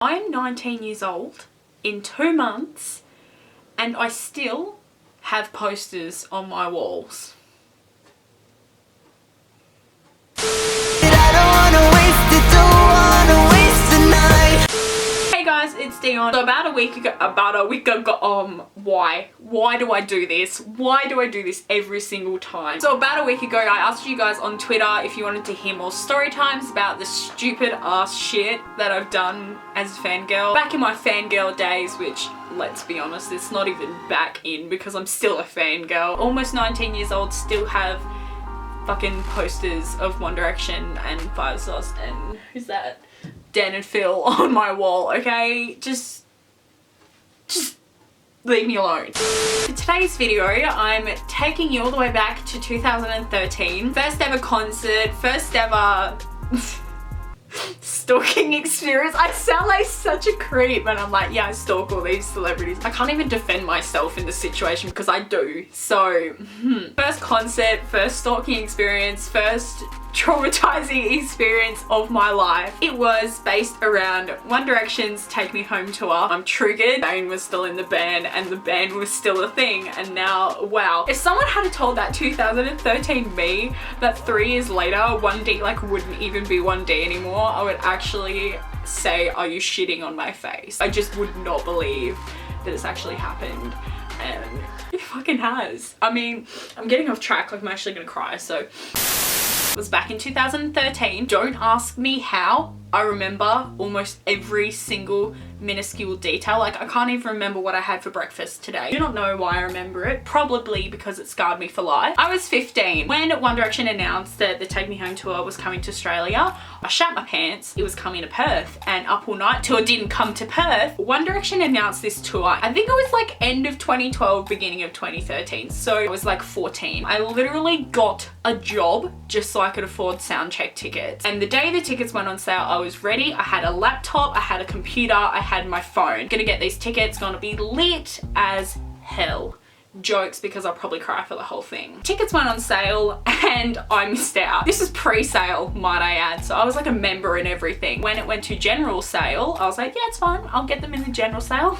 I'm 19 years old in 2 months and I still have posters on my walls. Hey guys, it's Dion. So about a week ago, why do I do this? Why do I do this every single time? So about a week ago, I asked you guys on Twitter if you wanted to hear more story times about the stupid ass shit that I've done as a fangirl. Back in my fangirl days, which, let's be honest, it's not even back in because I'm still a fangirl. Almost 19 years old, still have fucking posters of One Direction and Five Sauce and who's that? Dan and Phil on my wall, okay? Just leave me alone. For today's video, I'm taking you all the way back to 2013. First ever concert, first ever stalking experience. I sound like such a creep and I'm like, yeah, I stalk all these celebrities. I can't even defend myself in this situation because I do. So, first concert, first stalking experience, first traumatizing experience of my life. It was based around One Direction's Take Me Home tour. I'm triggered. Zayn was still in the band and the band was still a thing, and now, wow. If someone had told that 2013 me that 3 years later 1D like wouldn't even be 1D anymore, I would actually say, are you shitting on my face? I just would not believe that it's actually happened, and it fucking has. I mean, I'm getting off track, like I'm actually gonna cry, so. It was back in 2013. Don't ask me how. I remember almost every single minuscule detail. Like, I can't even remember what I had for breakfast today. I do not know why I remember it. Probably because it scarred me for life. I was 15 when One Direction announced that the Take Me Home tour was coming to Australia. I shat my pants. It was coming to Perth, and Up All Night tour didn't come to Perth. One Direction announced this tour. I think it was like end of 2012, beginning of 2013. So I was like 14. I literally got a job just so I could afford soundcheck tickets. And the day the tickets went on sale, I was ready. I had a laptop, I had a computer, I had my phone. Gonna get these tickets, gonna be lit as hell. Jokes, because I'll probably cry for the whole thing. Tickets went on sale and I missed out. This is pre-sale, might I add, so I was like a member and everything. When it went to general sale, I was like, yeah, it's fine, I'll get them in the general sale.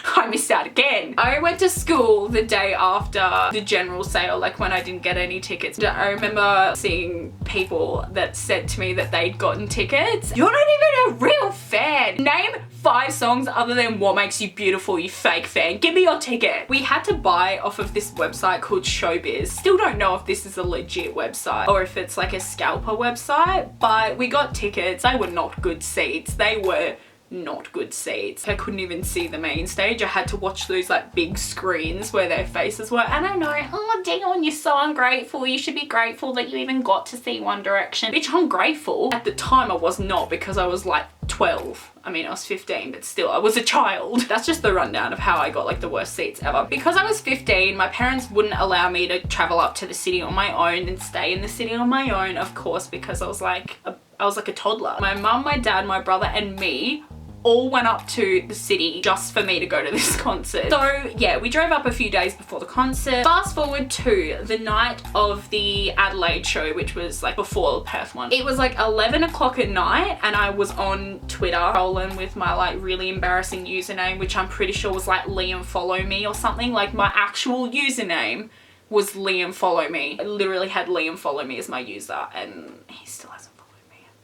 I missed out again. I went to school the day after the general sale, like when I didn't get any tickets. I remember seeing people that said to me that they'd gotten tickets. You're not even a real fan. Name 5 songs other than What Makes You Beautiful, you fake fan. Give me your ticket. We had to buy off of this website called Showbiz. Still don't know if this is a legit website or if it's like a scalper website, but we got tickets. They were not good seats. They were not good seats. I couldn't even see the main stage. I had to watch those like big screens where their faces were, and I know, oh Dion, you're so ungrateful. You should be grateful that you even got to see One Direction. Bitch, I'm grateful. At the time I was not, because I was like 12. I mean, I was 15, but still, I was a child. That's just the rundown of how I got like the worst seats ever. Because I was 15, my parents wouldn't allow me to travel up to the city on my own and stay in the city on my own, of course, because I was like a toddler. My mum, my dad, my brother, and me all went up to the city just for me to go to this concert. So yeah, we drove up a few days before the concert. Fast forward to the night of the Adelaide show, which was like before the Perth one. It was like 11 o'clock at night and I was on Twitter rolling with my like really embarrassing username, which I'm pretty sure was like Liam Follow Me or something. Like my actual username was Liam Follow Me. I literally had Liam Follow Me as my user and he still hasn't.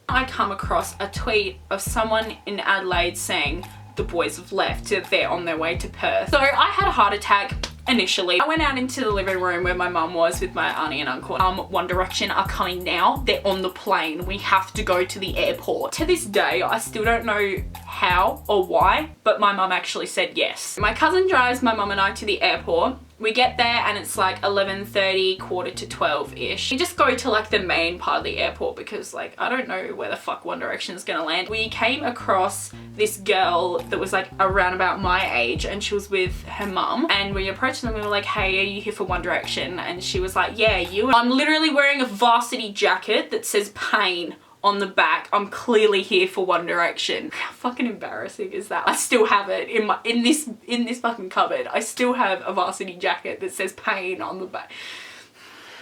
I come across a tweet of someone in Adelaide saying the boys have left, they're on their way to Perth. So I had a heart attack initially. I went out into the living room where my mum was with my auntie and uncle. One Direction are coming now. They're on the plane. We have to go to the airport. To this day, I still don't know how or why, but my mum actually said yes. My cousin drives my mum and I to the airport. We get there and it's like 11:30, quarter to 12-ish. We just go to like the main part of the airport because like, I don't know where the fuck One Direction is gonna land. We came across this girl that was like around about my age and she was with her mum, and we approached them and we were like, hey, are you here for One Direction? And she was like, yeah, you. I'm literally wearing a varsity jacket that says Pain on the back. I'm clearly here for One Direction. How fucking embarrassing is that? I still have it in this fucking cupboard. I still have a varsity jacket that says Pain on the back.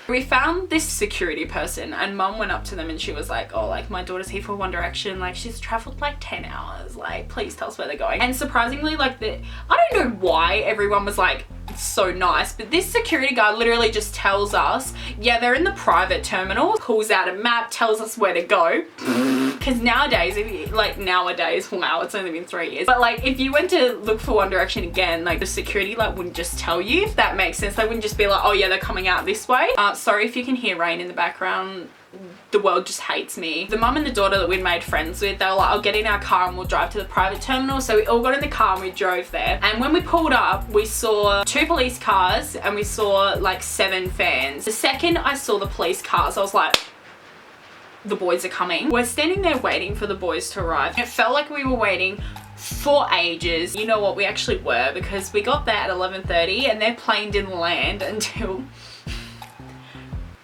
We found this security person and mum went up to them and she was like, oh, like my daughter's here for One Direction, like she's traveled like 10 hours, like please tell us where they're going. And surprisingly, like I don't know why everyone was like so nice, but this security guard literally just tells us, yeah, they're in the private terminal, pulls out a map, tells us where to go. Because nowadays, wow, it's only been 3 years, but like if you went to look for One Direction again, like the security like wouldn't just tell you, if that makes sense. They wouldn't just be like, oh yeah, they're coming out this way. Sorry if you can hear rain in the background. The world just hates me. The mum and the daughter that we'd made friends with, they were like, I'll get in our car and we'll drive to the private terminal. So we all got in the car and we drove there. And when we pulled up, we saw 2 police cars and we saw like 7 fans. The second I saw the police cars, I was like, the boys are coming. We're standing there waiting for the boys to arrive. It felt like we were waiting for ages. You know what, we actually were, because we got there at 11:30 and their plane didn't land until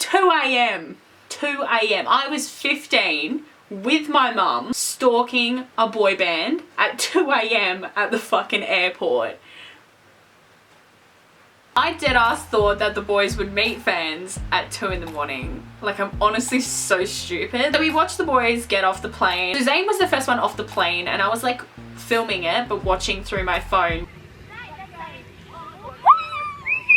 2 a.m. 2 a.m. I was 15 with my mum stalking a boy band at 2 a.m. at the fucking airport. I deadass thought that the boys would meet fans at 2 in the morning. Like, I'm honestly so stupid. So we watched the boys get off the plane. So Zayn was the first one off the plane and I was like filming it but watching through my phone.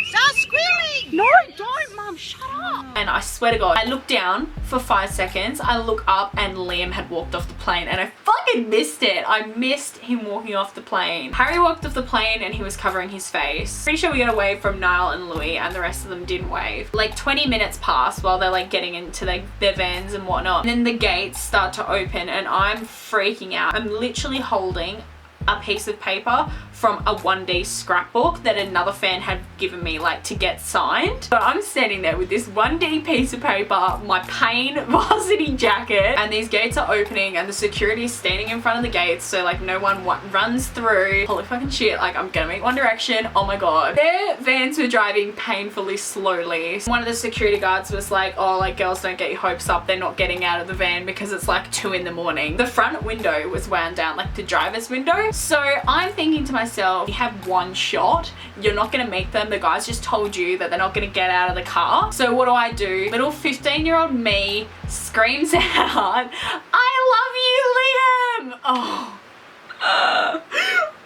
Stop screaming! No, don't, Mum, shut up. And I swear to God, I looked down for 5 seconds, I look up and Liam had walked off the plane and I fucking missed it. I missed him walking off the plane. Harry walked off the plane and he was covering his face. Pretty sure we got a wave from Niall and Louis and the rest of them didn't wave. Like 20 minutes passed while they're like getting into their vans and whatnot. And then the gates start to open and I'm freaking out. I'm literally holding a piece of paper from a 1D scrapbook that another fan had given me like to get signed. So I'm standing there with this 1D piece of paper, my pain varsity jacket, and these gates are opening and the security is standing in front of the gates so like no one runs through. Holy fucking shit, like I'm gonna meet One Direction, oh my God. Their vans were driving painfully slowly. One of the security guards was like, oh, like girls, don't get your hopes up, they're not getting out of the van because it's like 2 in the morning. The front window was wound down, like the driver's window. So I'm thinking to myself, you have one shot, you're not gonna meet them, the guys just told you that they're not gonna get out of the car. So what do? Little 15-year-old me screams out, I love you, Liam! Oh.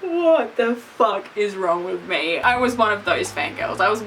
What the fuck is wrong with me? I was one of those fangirls. I was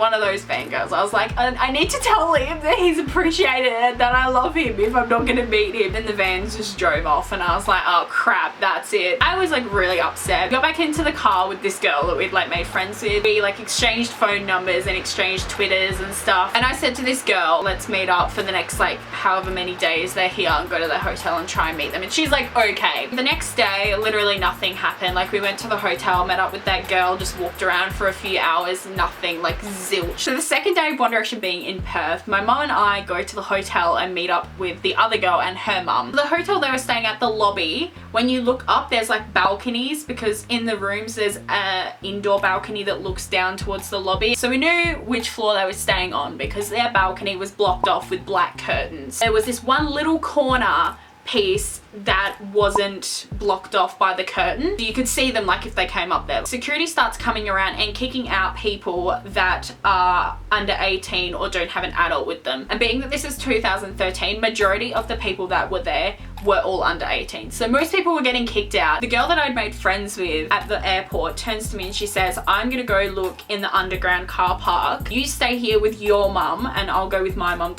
like, I need to tell him that he's appreciated and that I love him if I'm not gonna meet him. And the vans just drove off and I was like, oh crap, that's it. I was like really upset. Got back into the car with this girl that we'd like made friends with. We like exchanged phone numbers and exchanged Twitters and stuff. And I said to this girl, let's meet up for the next like however many days they're here and go to the hotel and try and meet them. And she's like, okay. The next day, literally nothing happened. Like we went to the hotel, met up with that girl, just walked around for a few hours, nothing, like zilch. So the second day of One Direction being in Perth, my mum and I go to the hotel and meet up with the other girl and her mum. The hotel they were staying at, the lobby, when you look up there's like balconies because in the rooms there's a indoor balcony that looks down towards the lobby. So we knew which floor they were staying on because their balcony was blocked off with black curtains. There was this one little corner piece that wasn't blocked off by the curtain. You could see them like if they came up there. Security starts coming around and kicking out people that are under 18 or don't have an adult with them. And being that this is 2013, majority of the people that were there were all under 18. So most people were getting kicked out. The girl that I'd made friends with at the airport turns to me and she says, I'm gonna go look in the underground car park. You stay here with your mum and I'll go with my mum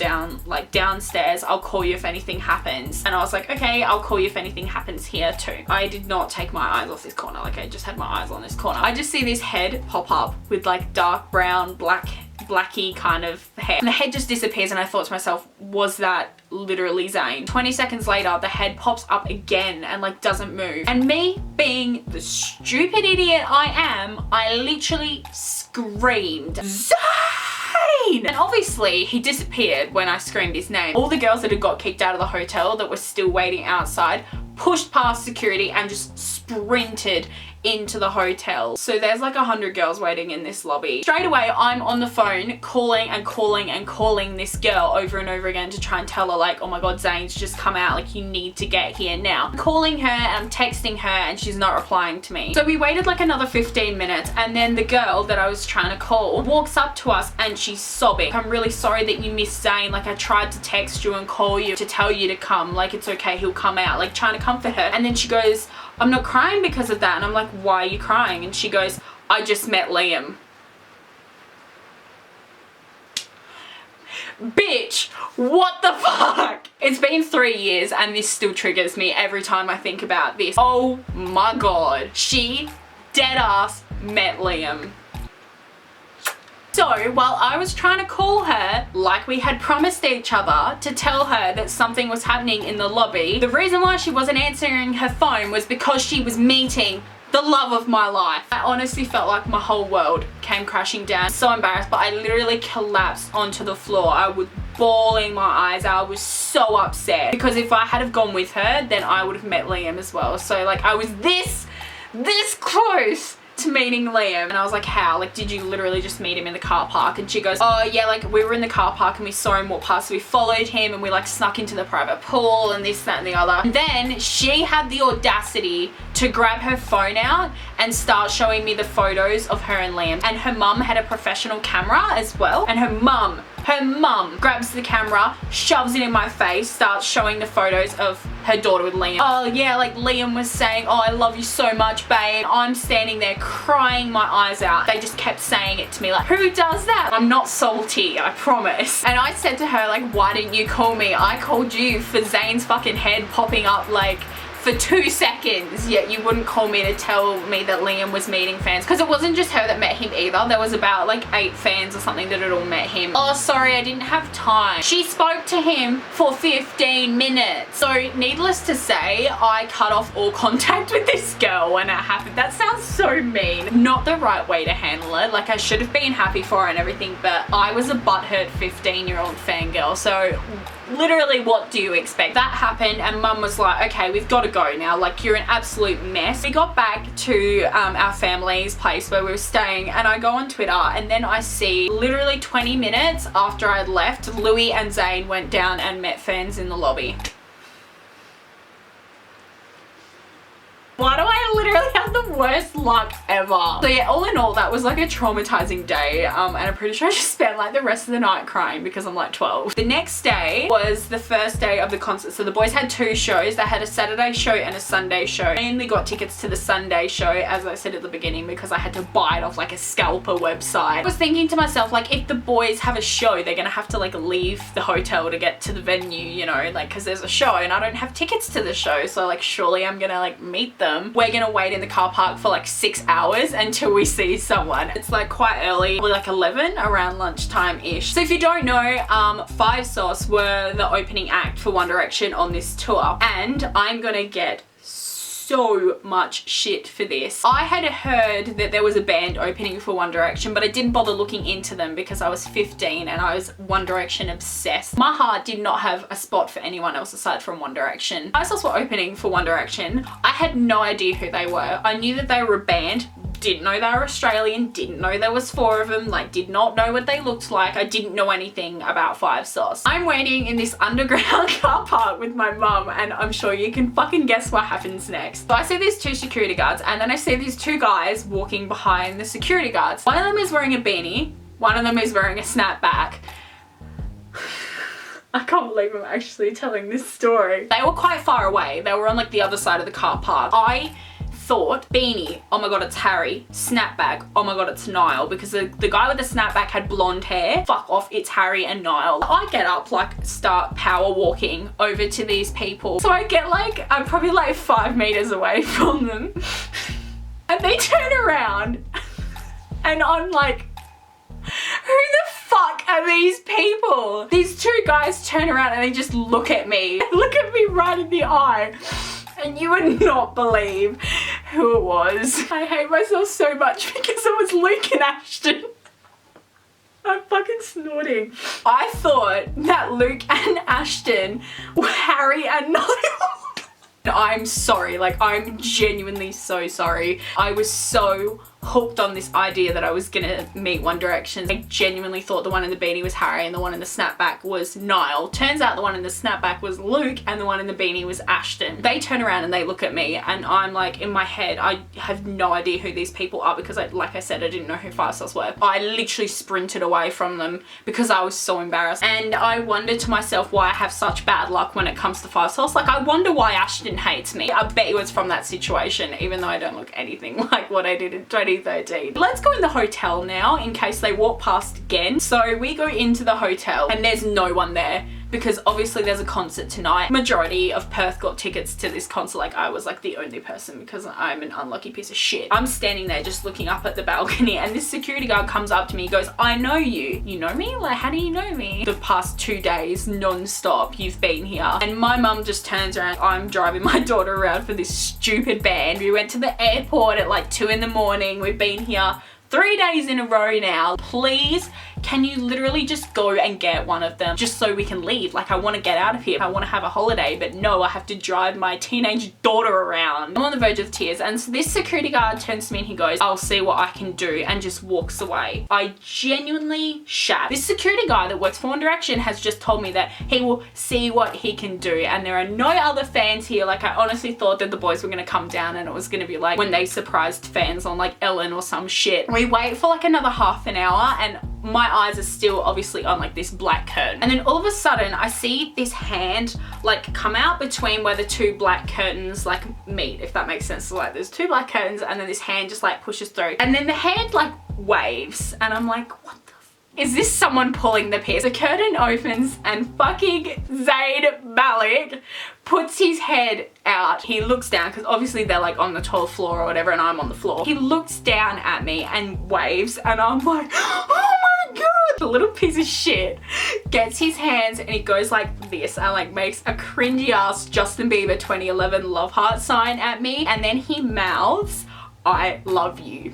downstairs. I'll call you if anything happens. And I was like, okay, I'll call you if anything happens here too. I did not take my eyes off this corner. Like I just had my eyes on this corner. I just see this head pop up with like dark brown, blacky kind of hair. And the head just disappears and I thought to myself, was that literally Zayn? 20 seconds later, the head pops up again and like doesn't move. And me being the stupid idiot I am, I literally screamed, Zayn! And obviously he disappeared when I screamed his name. All the girls that had got kicked out of the hotel that were still waiting outside pushed past security and just sprinted into the hotel. So there's like 100 girls waiting in this lobby. Straight away, I'm on the phone calling and calling and calling this girl over and over again to try and tell her like, oh my god, Zayn's just come out, like you need to get here now. I'm calling her and I'm texting her and she's not replying to me. So we waited like another 15 minutes and then the girl that I was trying to call walks up to us and she's sobbing. I'm really sorry that you missed Zayn. Like I tried to text you and call you to tell you to come. Like it's okay, he'll come out. Like trying to comfort her. And then she goes, I'm not crying because of that. And I'm like, why are you crying? And she goes, I just met Liam. Bitch, what the fuck? It's been 3 years and this still triggers me every time I think about this. Oh my god. She dead ass met Liam. So while I was trying to call her like we had promised each other to tell her that something was happening in the lobby, the reason why she wasn't answering her phone was because she was meeting the love of my life. I honestly felt like my whole world came crashing down. So embarrassed, but I literally collapsed onto the floor. I was bawling my eyes out. I was so upset because if I had have gone with her, then I would have met Liam as well. So like I was this close to meeting Liam. And I was like, how? Like, did you literally just meet him in the car park? And she goes, oh yeah, like we were in the car park and we saw him walk past, so we followed him and we like snuck into the private pool and this, that and the other. And then she had the audacity to grab her phone out and start showing me the photos of her and Liam. And her mum had a professional camera as well. And her mum grabs the camera, shoves it in my face, starts showing the photos of her daughter with Liam. Oh yeah, like Liam was saying, oh I love you so much babe. I'm standing there crying my eyes out. They just kept saying it to me like, who does that? I'm not salty, I promise. And I said to her like, why didn't you call me? I called you for Zayn's fucking head popping up like for 2 seconds, yet you wouldn't call me to tell me that Liam was meeting fans. Because it wasn't just her that met him either. There was about like 8 fans or something that had all met him. Oh, sorry, I didn't have time. She spoke to him for 15 minutes. So needless to say, I cut off all contact with this girl when it happened. That sounds so mean. Not the right way to handle it. Like I should have been happy for her and everything, but I was a butthurt 15-year-old fangirl. So literally, what do you expect? That happened and mum was like, okay, we've got to go now, like you're an absolute mess. We got back to our family's place where we were staying and I go on Twitter and then I see literally 20 minutes after I'd left, Louis and Zayn went down and met fans in the lobby. Why do I literally have the worst luck ever? So yeah, all in all, that was like a traumatizing day and I'm pretty sure I just spent like the rest of the night crying because I'm like 12. The next day was the first day of the concert. So the boys had 2 shows. They had a Saturday show and a Sunday show. I only got tickets to the Sunday show, as I said at the beginning, because I had to buy it off like a scalper website. I was thinking to myself, like if the boys have a show, they're gonna have to like leave the hotel to get to the venue, you know, like because there's a show and I don't have tickets to the show. So like surely I'm gonna like meet them. We're gonna wait in the car park for like 6 hours until we see someone. It's like quite early, probably like 11, around lunchtime-ish. So if you don't know, 5 Sauce were the opening act for One Direction on this tour, and I'm gonna get so much shit for this. I had heard that there was a band opening for One Direction, but I didn't bother looking into them because I was 15 and I was One Direction obsessed. My heart did not have a spot for anyone else aside from One Direction. I saw were opening for One Direction. I had no idea who they were. I knew that they were a band, didn't know they were Australian, didn't know there was 4 of them, like did not know what they looked like. I didn't know anything about 5 Sauce. I'm waiting in this underground car park with my mum and I'm sure you can fucking guess what happens next. So I see these 2 security guards and then I see these 2 guys walking behind the security guards. One of them is wearing a beanie, one of them is wearing a snapback. I can't believe I'm actually telling this story. They were quite far away. They were on like the other side of the car park. I thought beanie, oh my god it's Harry. Snapback, oh my god it's Niall, because the guy with the snapback had blonde hair. Fuck off, it's Harry and Niall. I get up, like start power walking over to these people. So I get like, I'm probably like 5 meters away from them and they turn around and I'm like, who the fuck are these people? These 2 guys turn around and they just look at me. Look at me right in the eye. And you would not believe who it was. I hate myself so much because it was Luke and Ashton. I'm fucking snorting. I thought that Luke and Ashton were Harry and Niall. I'm sorry, like I'm genuinely so sorry. I was so hooked on this idea that I was gonna meet One Direction. I genuinely thought the one in the beanie was Harry and the one in the snapback was Niall. Turns out the one in the snapback was Luke and the one in the beanie was Ashton. They turn around and they look at me and I'm like, in my head, I have no idea who these people are because like I said, I didn't know who Five Sauce were. I literally sprinted away from them because I was so embarrassed. And I wondered to myself why I have such bad luck when it comes to Five Sauce. Like, I wonder why Ashton hates me. I bet it was from that situation, even though I don't look anything like what I did in 2013. Let's go in the hotel now in case they walk past again. So we go into the hotel and there's no one there because obviously there's a concert tonight. Majority of Perth got tickets to this concert. Like, I was like the only person because I'm an unlucky piece of shit. I'm standing there just looking up at the balcony and this security guard comes up to me, goes, I know you. You know me? Like, how do you know me? The past 2 days non-stop you've been here. And my mum just turns around. I'm driving my daughter around for this stupid band. We went to the airport at like 2 in the morning. We've been here 3 days in a row now. Please, can you literally just go and get one of them just so we can leave? Like, I want to get out of here. I want to have a holiday, but no, I have to drive my teenage daughter around. I'm on the verge of tears. And so this security guard turns to me and he goes, I'll see what I can do, and just walks away. I genuinely shat. This security guy that works for One Direction has just told me that he will see what he can do. And there are no other fans here. Like, I honestly thought that the boys were going to come down and it was going to be like when they surprised fans on like Ellen or some shit. We wait for like another half an hour and my eyes are still obviously on like this black curtain. And then all of a sudden I see this hand like come out between where the 2 black curtains like meet, if that makes sense. So like there's 2 black curtains and then this hand just like pushes through. And then the hand like waves and I'm like, what the f is this someone pulling the piece? The curtain opens and fucking Zayn Malik puts his head out. He looks down because obviously they're like on the 12th floor or whatever and I'm on the floor. He looks down at me and waves and I'm like, oh my god. The little piece of shit gets his hands and he goes like this and like makes a cringy ass Justin Bieber 2011 love heart sign at me and then he mouths, I love you.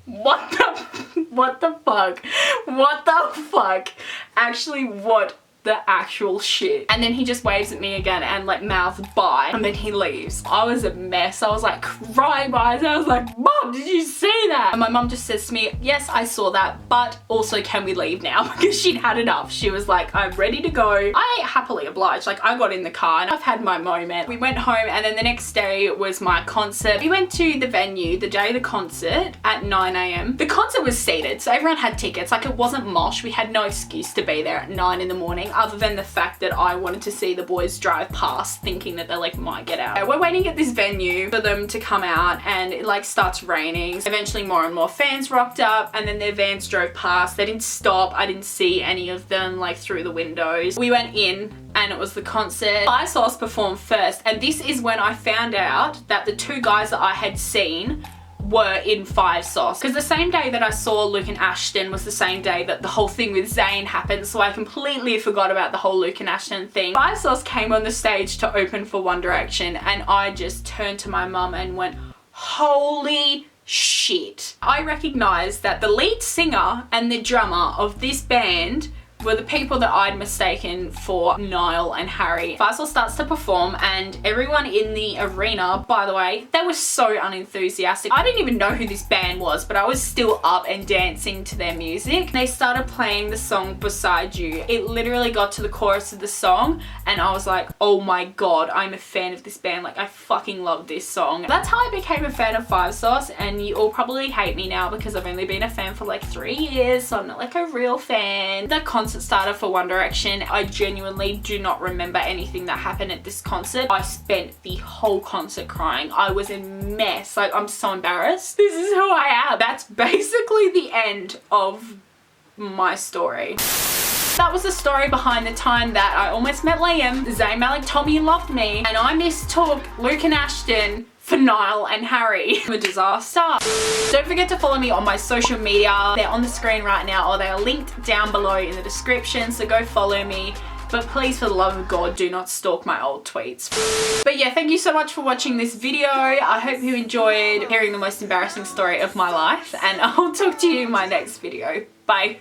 What the fuck? What the fuck? Actually, what the actual shit? And then he just waves at me again and like mouths bye and then he leaves. I was a mess. I was like crying my eyes. I was like, Mom, did you see that? And my mum just says to me, yes, I saw that, but also can we leave now? Because she'd had enough. She was like, I'm ready to go. I happily obliged. Like, I got in the car and I've had my moment. We went home and then the next day was my concert. We went to the venue the day of the concert at 9 AM. The concert was seated, so everyone had tickets. Like, it wasn't mosh. We had no excuse to be there at 9 in the morning other than the fact that I wanted to see the boys drive past thinking that they like might get out. We're waiting at this venue for them to come out and it like starts raining. Eventually more and more fans rocked up and then their vans drove past. They didn't stop. I didn't see any of them like through the windows. We went in and it was the concert. Five Sauce performed first and this is when I found out that the 2 guys that I had seen were in Five Sauce. Because the same day that I saw Luke and Ashton was the same day that the whole thing with Zayn happened, so I completely forgot about the whole Luke and Ashton thing. Five Sauce came on the stage to open for One Direction and I just turned to my mum and went, holy shit. I recognised that the lead singer and the drummer of this band were the people that I'd mistaken for Niall and Harry. Five Sauce starts to perform and everyone in the arena, by the way, they were so unenthusiastic. I didn't even know who this band was, but I was still up and dancing to their music. They started playing the song Beside You. It literally got to the chorus of the song and I was like, oh my god, I'm a fan of this band. Like, I fucking love this song. That's how I became a fan of Five Sauce, and you all probably hate me now because I've only been a fan for like 3 years, so I'm not like a real fan. The concert started for One Direction. I genuinely do not remember anything that happened at this concert. I spent the whole concert crying. I was a mess. Like, I'm so embarrassed. This is who I am. That's basically the end of my story. That was the story behind the time that I almost met Liam, Zayn Malik told me he loved me, and I mistook Luke and Ashton for Niall and Harry. I'm a disaster. Don't forget to follow me on my social media. They're on the screen right now or they are linked down below in the description, so go follow me. But please, for the love of God, do not stalk my old tweets. But yeah, thank you so much for watching this video. I hope you enjoyed hearing the most embarrassing story of my life, and I'll talk to you in my next video. Bye.